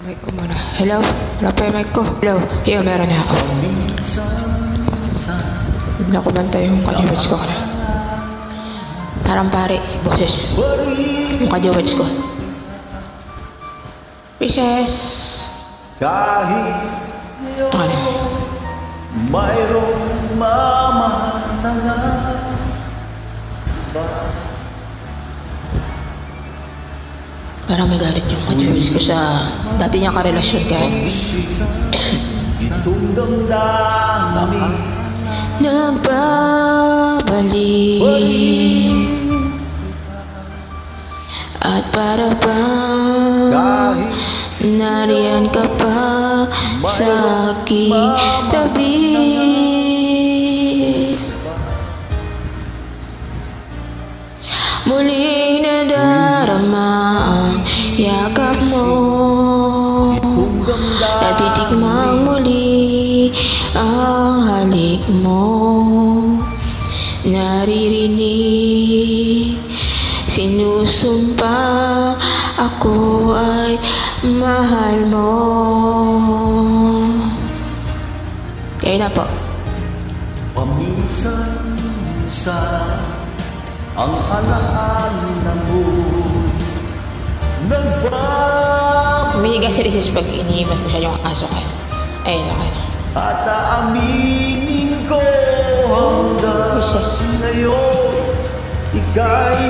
Mic ko muna. Hello? Wala pa yung mic ko. Hello? Yo, meron na ako. Nakubanta yung kajawits ko. Parang pare, boses. Yung kajawits ko. Pieces. Ano? Mayroong mama na nga ba? Parang may galit yung kajawits ko sa dati niyang karelasyon kaya. Itong damdamin Nagbabalik at para bang nariyan ka pa sa aking tabi. Muling nadarama ang yakap mo, natitikmang muli ang halik mo. Naririnig, sinusumpa, ako ay mahal mo. Kaya na po. Paminsan-minsan ang alaala mo nagbabalik Humihiga si Risis pag inihimas ko siya yung aso ko. Ayun, okay na. at aaminin ko hanggang Risis. ngayon ika'y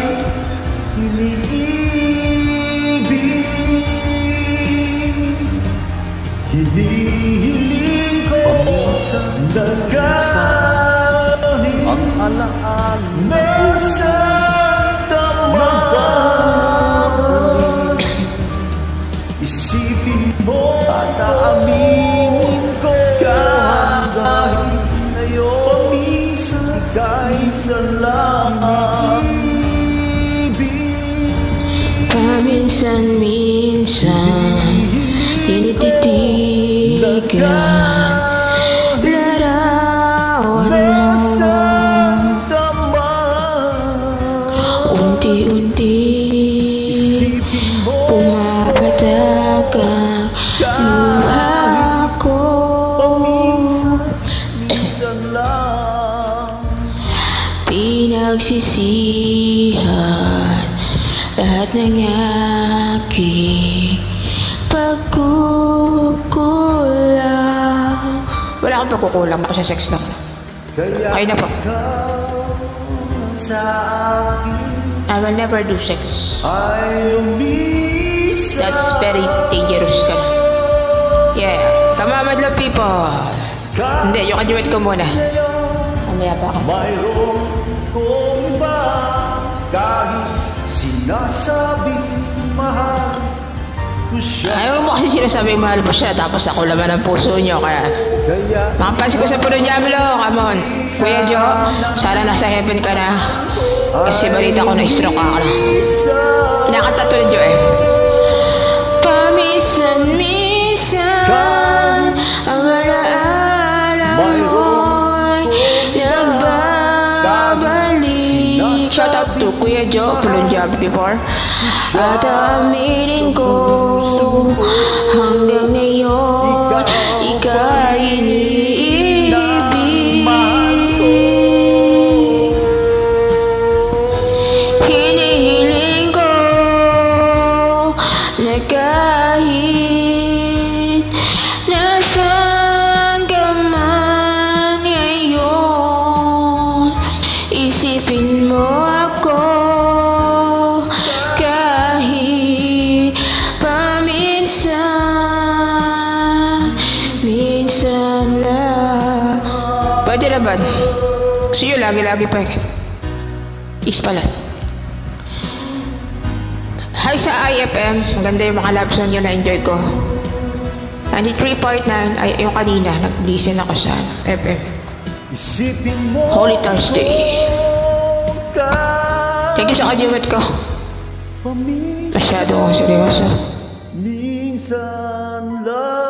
iniibig. Hinihiling ko na kahit ang alaan nasa damdamin. Isipin mo at aaminin ko kahit ngayon paminsan ika'y lang ibig. Paminsan-minsan tinititigan larawan Nasa mo. damdamin. Unti-unti Isipin mo pumapatak ang luha ko. minsan lang Pinagsisihan lahat ng aking pagkukulang. Wala akong pagkukulang, ako sa sex lang. kaya Kayo na po. ikaw sa akin I will never do sex. ay lumisa. That's very dangerous ka. Yeah. Kamamadlang people. Hindi, yung kajuwit ko muna. Mamaya pa ako. Mayroon kong ba kahit sinasabing mahal ko siya. Ayaw mo kasi sinasabi mahal mo siya, tapos ako laman ang puso nyo, kaya Kaya makapansin ko sa puno Diablo, come on. Kuya Jo, sana nasa heaven ka na. Kasi balita ko na stroke ka na. Kinakanta to ni Jo eh. Paminsan-minsan ang alaala mo'y nagbabalik. Shout out to Kuya Jo, Pulong Job before. At aminin ko hanggang ngayon ika'y iniibig. Hinihiling ko na kahit nasaan ka man ngayon, isipin mo ako kahit paminsan lang. Pwede naman. Kasi yun, lagi-lagi pa eh. Is pala. Hi sa IFM. Maganda yung mga love song yun na enjoy ko. 93.9 ay yung kanina. Nag-listen ako sa FM. isipin mo Holy Thursday. kahit Thank you sa kajiwit ko. Masyado akong seryoso. minsan lang